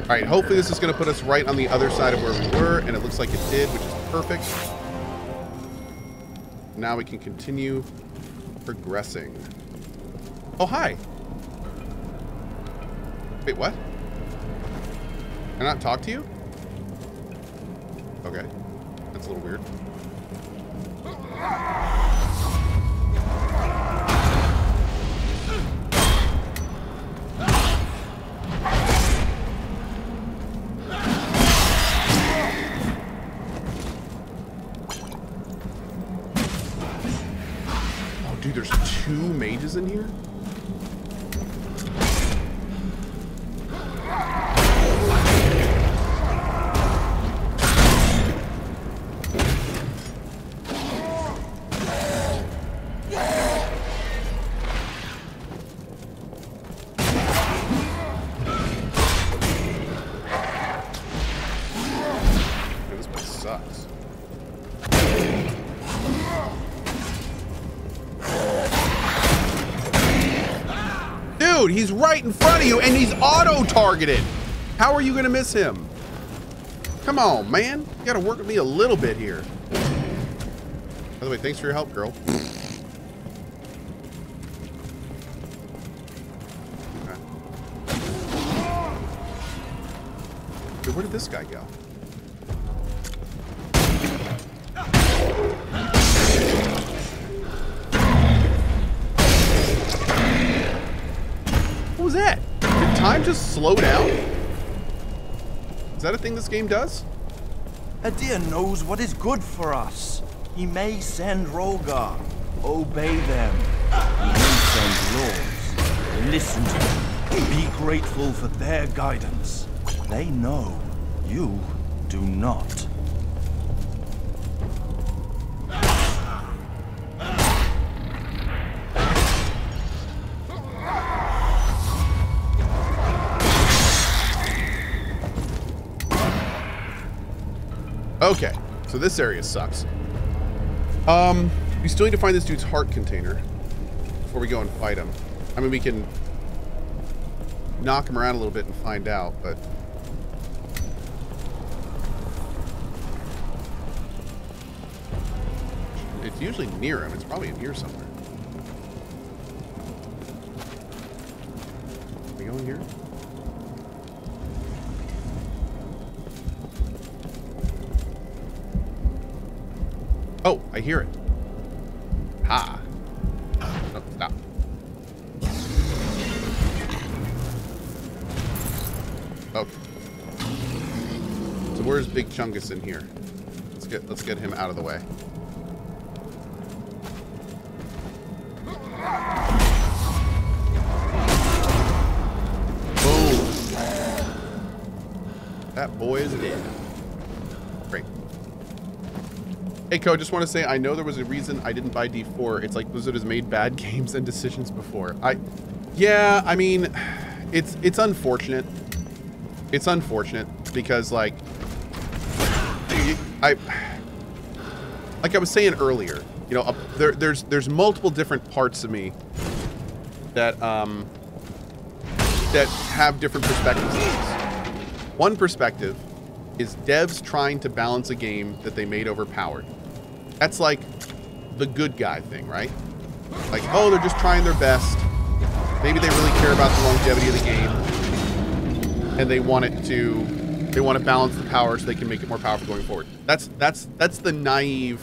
All right, hopefully this is going to put us right on the other side of where we were, and it looks like it did, which is perfect. Now we can continue progressing. Oh, hi. Wait, what? Can I not talk to you? Okay. That's a little weird. Oh, dude, there's 2 mages in here? Dude, he's right in front of you and he's auto-targeted. How are you going to miss him? Come on, man. You got to work with me a little bit here. By the way, thanks for your help, girl. Okay. Dude, where did this guy go? What was that? Did time just slow down? Is that a thing this game does? Adir knows what is good for us. He may send Rolgar. Obey them. He may send lords. Listen to them. Be grateful for their guidance. They know. You do not. Okay, so this area sucks. We still need to find this dude's heart container before we go and fight him. I mean, we can knock him around a little bit and find out, but... it's usually near him. It's probably in here somewhere. Can we go in here? Oh, I hear it. Ha. Oh, stop. Okay. So where's Big Chungus in here? Let's get him out of the way. Boom. That boy is dead. Great. Hey, Cohh, just want to say, I know there was a reason I didn't buy D4. It's like Blizzard has made bad games and decisions before. Yeah, I mean, it's unfortunate. It's unfortunate because, like I was saying earlier, you know, there's multiple different parts of me that that have different perspectives. One perspective is devs trying to balance a game that they made overpowered. That's like the good guy thing, right? Like, oh, they're just trying their best. Maybe they really care about the longevity of the game, and they want to balance the power so they can make it more powerful going forward. That's the naive,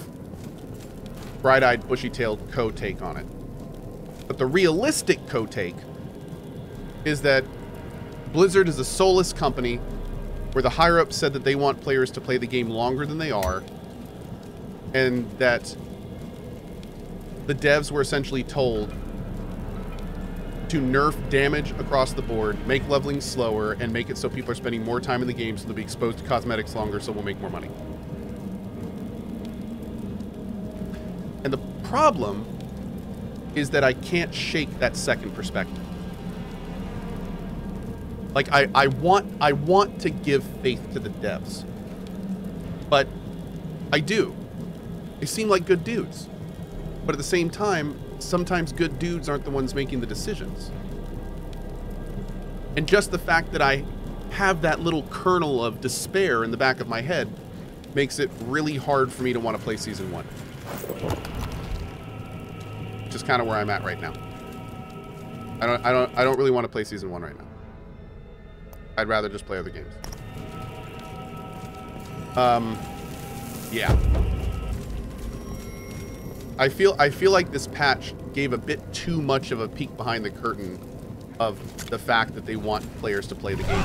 bright-eyed, bushy-tailed Cohh take on it. But the realistic Cohh take is that Blizzard is a soulless company where the higher-ups said that they want players to play the game longer than they are, and that the devs were essentially told to nerf damage across the board, make leveling slower, and make it so people are spending more time in the game so they'll be exposed to cosmetics longer so we'll make more money. And the problem is that I can't shake that second perspective. Like, I want to give faith to the devs, but I do. They seem like good dudes, but at the same time, sometimes good dudes aren't the ones making the decisions. And just the fact that I have that little kernel of despair in the back of my head makes it really hard for me to want to play Season 1. Which is kind of where I'm at right now. I don't really want to play Season 1 right now. I'd rather just play other games. Yeah. I feel like this patch gave a bit too much of a peek behind the curtain of the fact that they want players to play the game.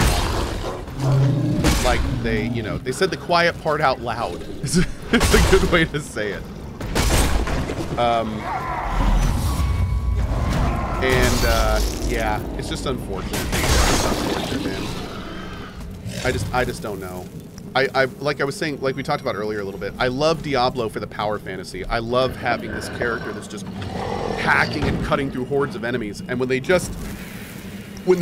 Like they, you know, they said the quiet part out loud. It's a good way to say it. Yeah, it's just unfortunate. It's unfortunate, man. I just don't know. Like I was saying, like we talked about earlier a little bit, I love Diablo for the power fantasy. I love having this character that's just hacking and cutting through hordes of enemies. And when they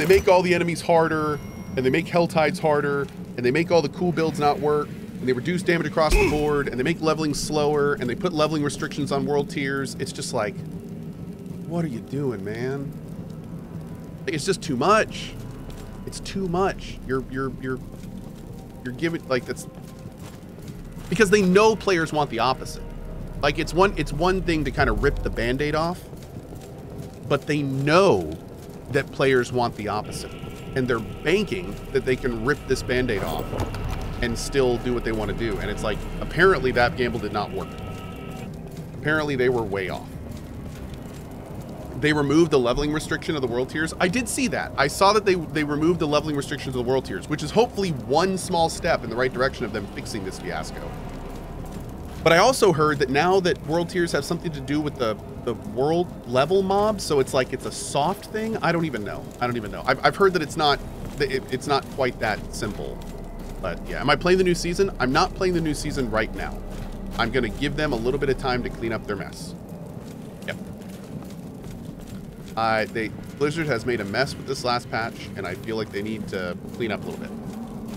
make all the enemies harder, and they make Helltides harder, and they make all the cool builds not work, and they reduce damage across the board, and they make leveling slower, and they put leveling restrictions on world tiers, it's just like, what are you doing, man? It's just too much. It's too much. You're giving, like, that's because they know players want the opposite. Like, it's one thing to kind of rip the Band-Aid off, but they know that players want the opposite, and they're banking that they can rip this Band-Aid off and still do what they want to do. And it's like, apparently that gamble did not work. Apparently they were way off. They removed the leveling restriction of the world tiers. I did see that. I saw that they removed the leveling restrictions of the world tiers, which is hopefully one small step in the right direction of them fixing this fiasco. But I also heard that now that world tiers have something to do with the world level mobs, so it's like it's a soft thing. I don't even know. I've heard that it's not quite that simple. But yeah, am I playing the new season? I'm not playing the new season right now. I'm gonna give them a little bit of time to clean up their mess. Yep. Blizzard has made a mess with this last patch, and I feel like they need to clean up a little bit.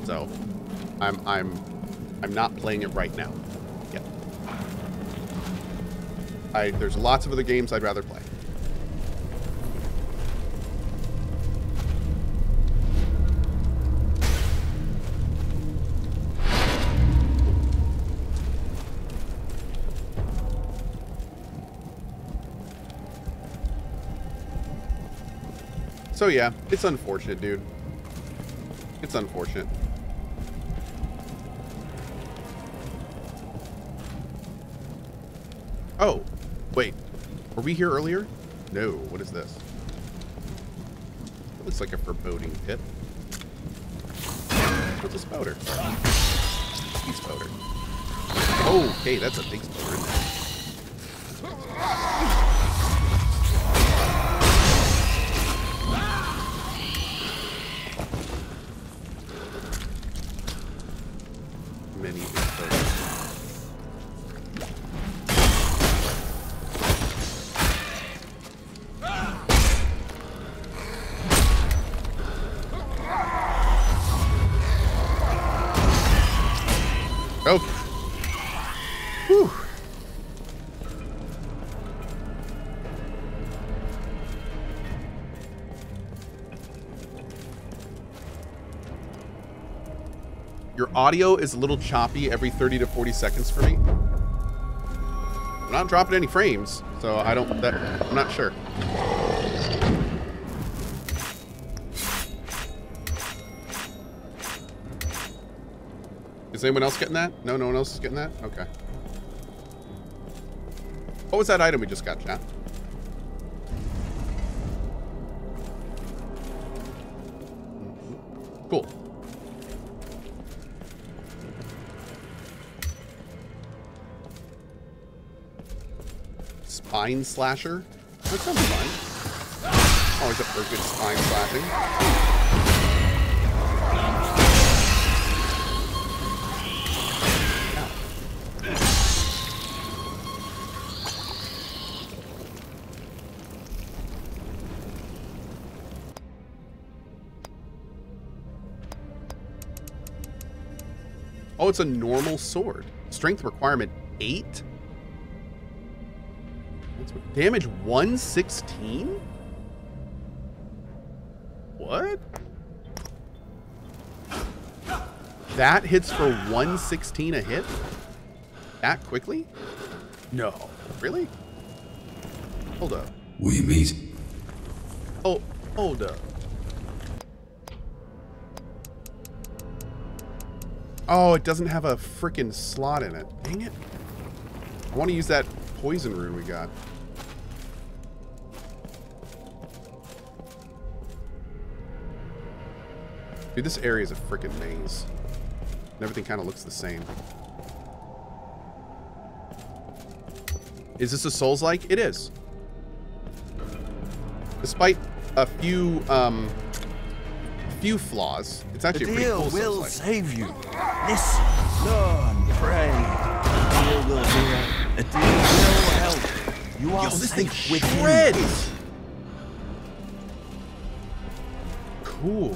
So, I'm not playing it right now. Yep. There's lots of other games I'd rather play. So yeah, it's unfortunate, dude. It's unfortunate. Oh, wait. Were we here earlier? No, what is this? It looks like a foreboding pit. What's a spouter? Key spouter. Okay, that's a big spouter. Many big spouters. Okay. Whew. Your audio is a little choppy every 30 to 40 seconds for me. I'm not dropping any frames, so I'm not sure. Is anyone else getting that? No, no one else is getting that? Okay. What was that item we just got, chat? Cool. Spine slasher? That sounds fun. Always up for a good spine slashing. Oh, it's a normal sword. Strength requirement 8? That's what, damage 116? What? That hits for 116 a hit? That quickly? No. Really? Hold up. We meet. Oh, hold up. Oh, it doesn't have a freaking slot in it. Dang it. I want to use that poison rune we got. Dude, this area is a freaking maze. And everything kind of looks the same. Is this a Souls-like? It is. Despite a few flaws, it's actually a pretty cool Souls-like. The deal will save you. Listen, learn, pray. The deal will hear. The deal will help. You are this thing safe with him. shreds. Cool.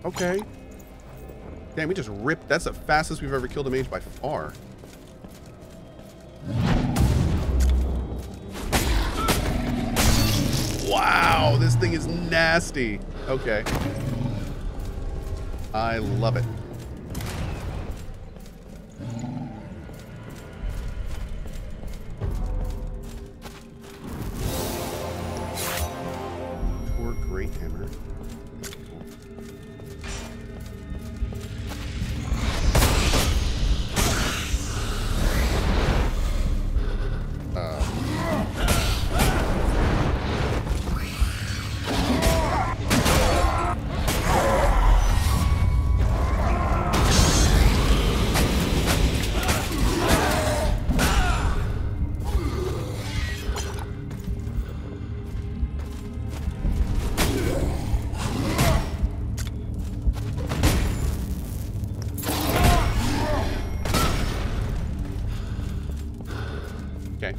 Okay. Damn, we just ripped. That's the fastest we've ever killed a mage by far. Wow, this thing is nasty. Okay. I love it. Poor Great Hammer. Okay.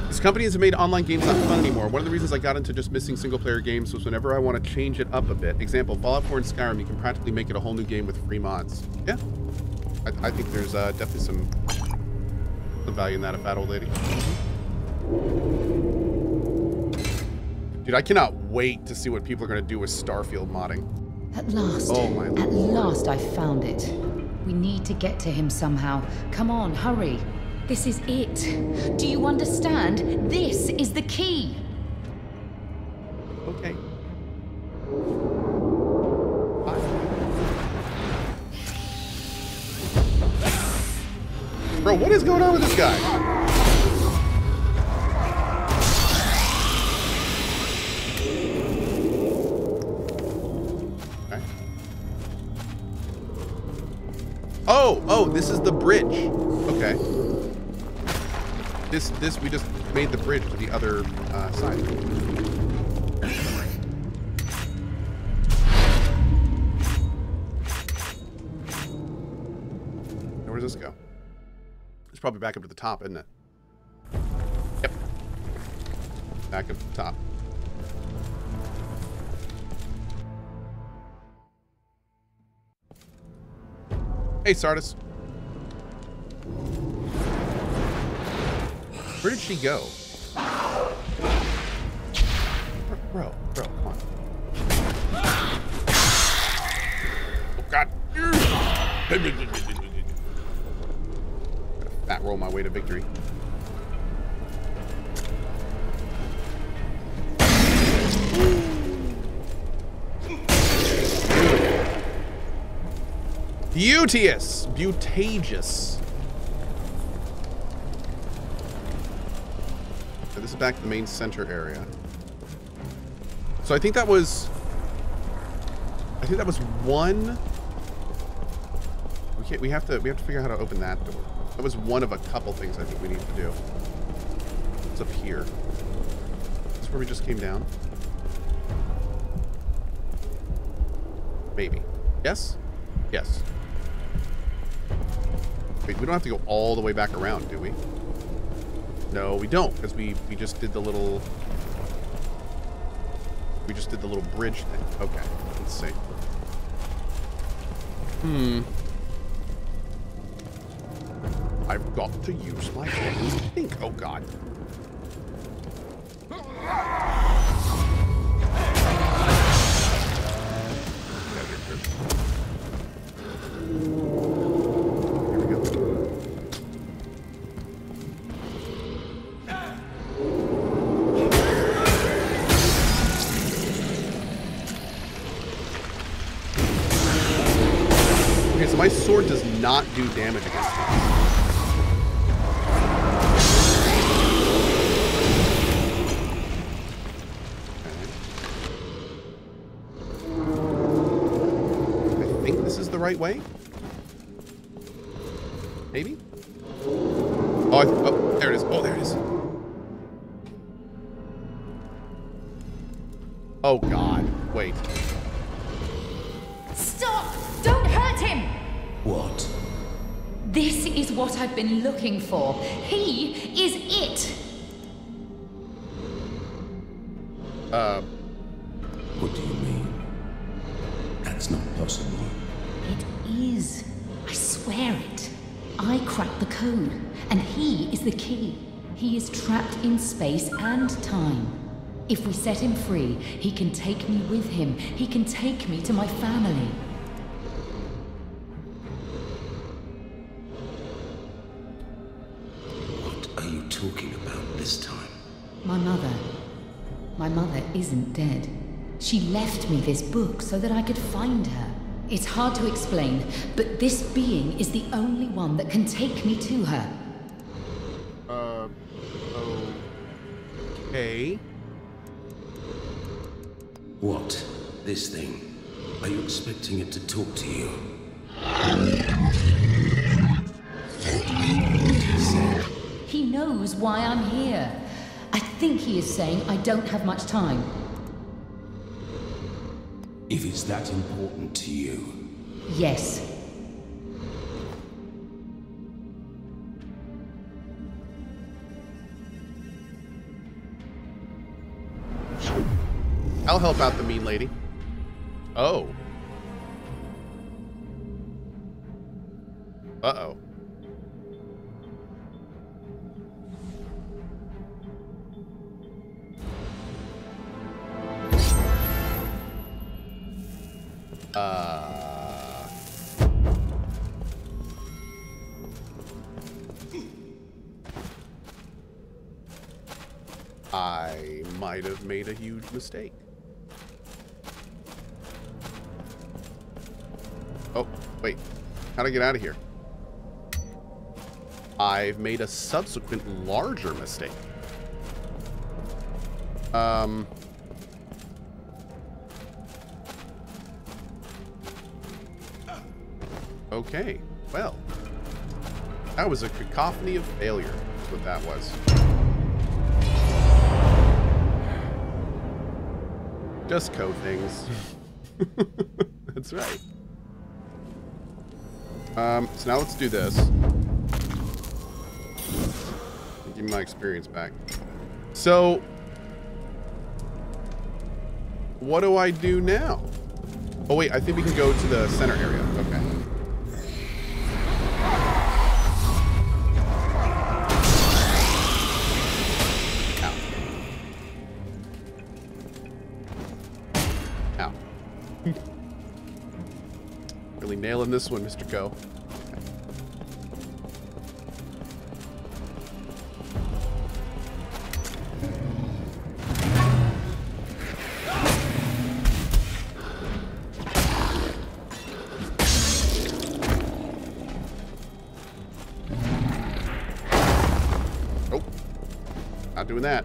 These companies have made online games not fun anymore. One of the reasons I got into just missing single-player games was whenever I want to change it up a bit. Example, Fallout 4 and Skyrim, you can practically make it a whole new game with free mods. Yeah. I think there's definitely some value in that, a fat old lady. Dude, I cannot wait to see what people are going to do with Starfield modding. At last. Oh my lord. At last I found it. We need to get to him somehow. Come on, hurry. This is it. Do you understand? This is the key. Okay. Bro, what is going on with this guy? Okay. Oh, this is the bridge. Okay. This, we just made the bridge to the other side. Now, where does this go? It's probably back up to the top, isn't it? Yep. Back up to the top. Hey, Sardis. Where did she go? Bro, come on. Oh, God. Gotta fat roll my way to victory. Beauteous. Butageous. So this is back to the main center area. So I think that was one. We have to figure out how to open that door. That was one of a couple things I think we need to do. What's up here? Is this where we just came down? Maybe. Yes? Yes. Wait, we don't have to go all the way back around, do we? No, we don't, because we just did the little... We just did the little bridge thing. Okay, let's see. I've got to use my fucking think. Oh god. My sword does not do damage against him. Okay. I think this is the right way. Maybe? Oh, oh, there it is. Oh, there it is. Oh, God. Wait. Stop! Don't hurt him! What? This is what I've been looking for. He is it! What do you mean? That's not possible. It is. I swear it. I cracked the code, and he is the key. He is trapped in space and time. If we set him free, he can take me with him. He can take me to my family. What are you talking about this time? My mother. My mother isn't dead. She left me this book so that I could find her. It's hard to explain, but this being is the only one that can take me to her. Okay. What? This thing? Are you expecting it to talk to you? He knows why I'm here. I think he is saying I don't have much time. If it's that important to you. Yes. I'll help out the mean lady. Oh. Uh-oh. I might have made a huge mistake. Oh, wait. How'd I get out of here? I've made a subsequent larger mistake. Okay, well. That was a cacophony of failure, is what that was. Just Cohh things. That's right. So now let's do this. Give me my experience back. So, what do I do now? Oh wait, I think we can go to the center area. Okay. Ow. Ow. Really nailing this one, Mr. Cohh. Doing that.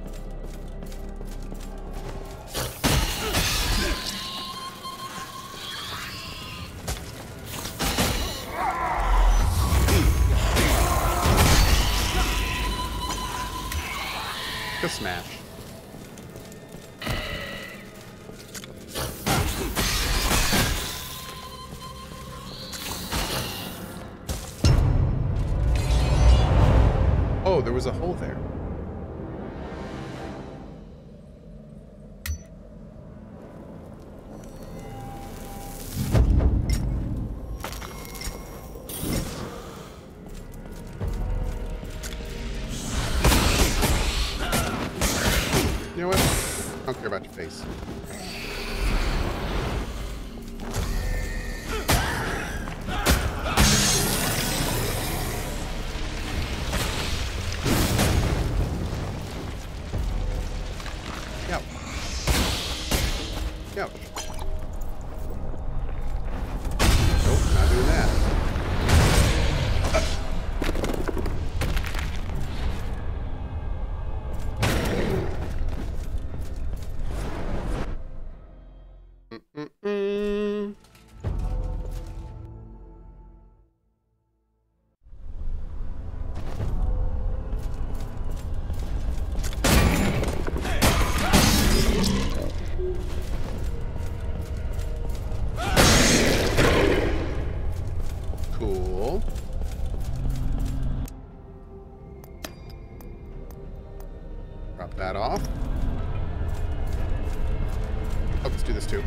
A smash. Oh, there was a hole there. care about your face. Ouch. Nope, not doing that. Cool. Drop that off. Oh, let's do this too.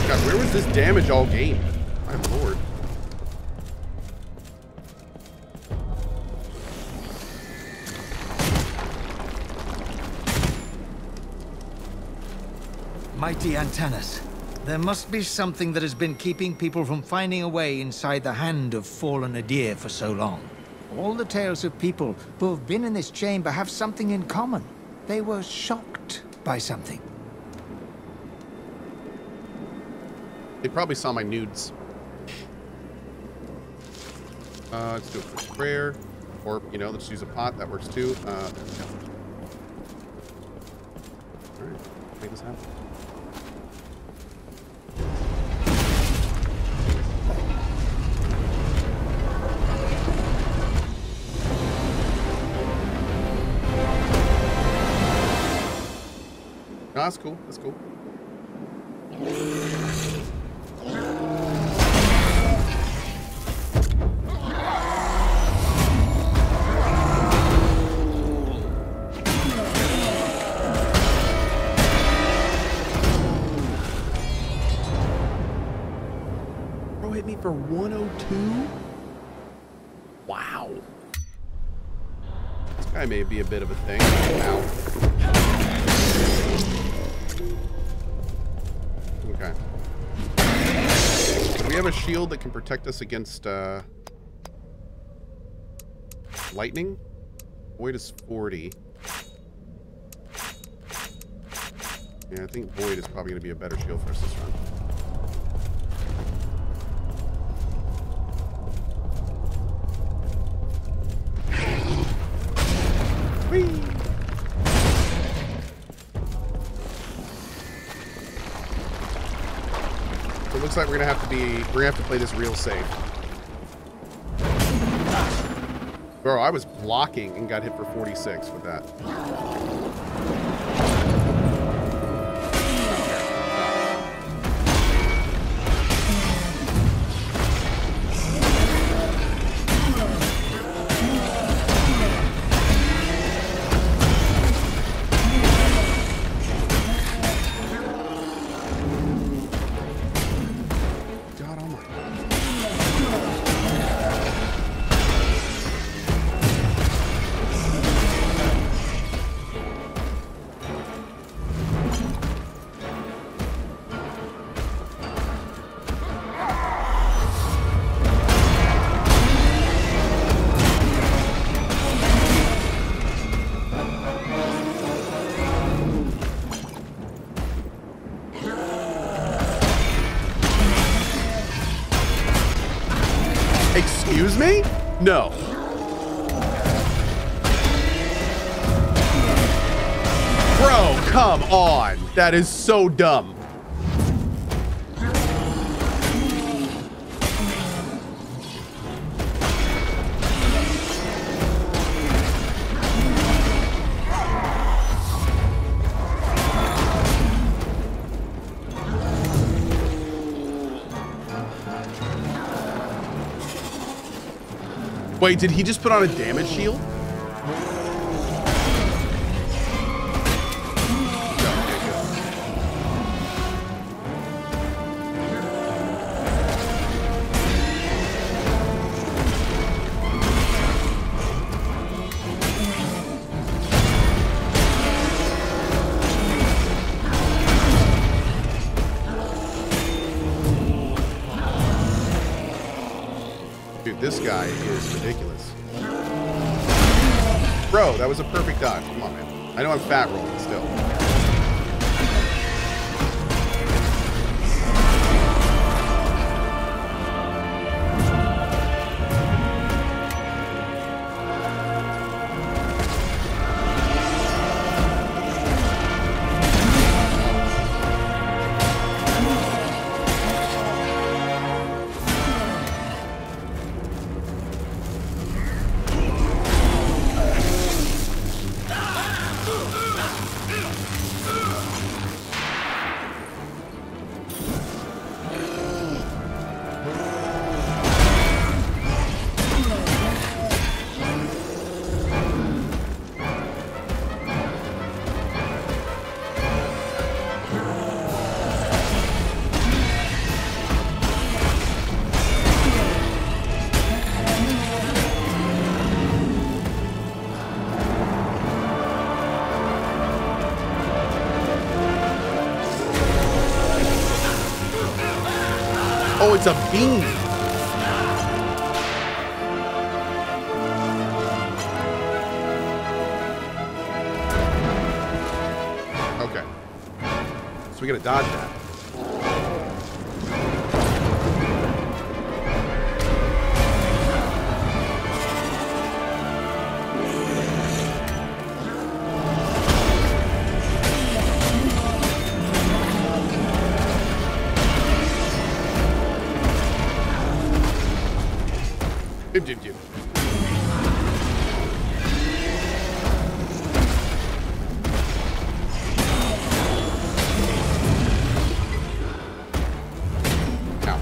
God, where was this damage all gained? My lord. Mighty antennas. There must be something that has been keeping people from finding a way inside the hand of fallen Adir for so long. All the tales of people who have been in this chamber have something in common. They were shocked by something. They probably saw my nudes. Let's do it for sprayer. Or, you know, let's use a pot. That works too. There we go. Alright, make this happen. No, that's cool. That's cool. Bro hit me for 102? Wow. This guy may be a bit of a thing. Ow. Okay. Do we have a shield that can protect us against lightning? Void is 40. Yeah, I think Void is probably going to be a better shield for us this run. Whee! It looks like we're gonna have to play this real safe. Bro, I was blocking and got hit for 46 with that. Excuse me? No. Bro, come on. That is so dumb. Wait, did he just put on a damage shield? guy is ridiculous. Bro, that was a perfect dodge. Come on, man. I know I'm fat rolling still. Oh, it's a beam. Okay. So we gotta dodge that. Do. Ow.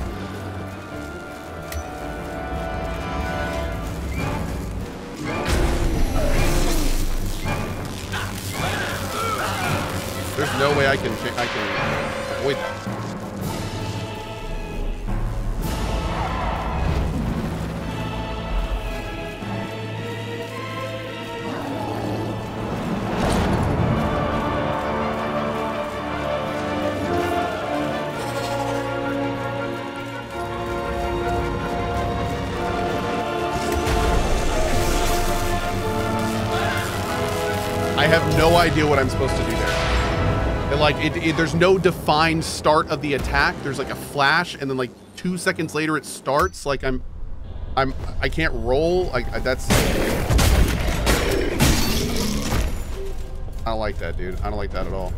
There's no way I can avoid that. I have no idea what I'm supposed to do there. And like, there's no defined start of the attack. There's like a flash, and then like 2 seconds later it starts. Like I can't roll. That's. I don't like that, dude. I don't like that at all.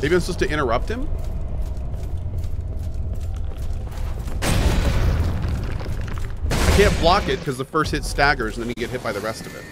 Maybe I'm supposed to interrupt him? I can't block it because the first hit staggers, and then you get hit by the rest of it.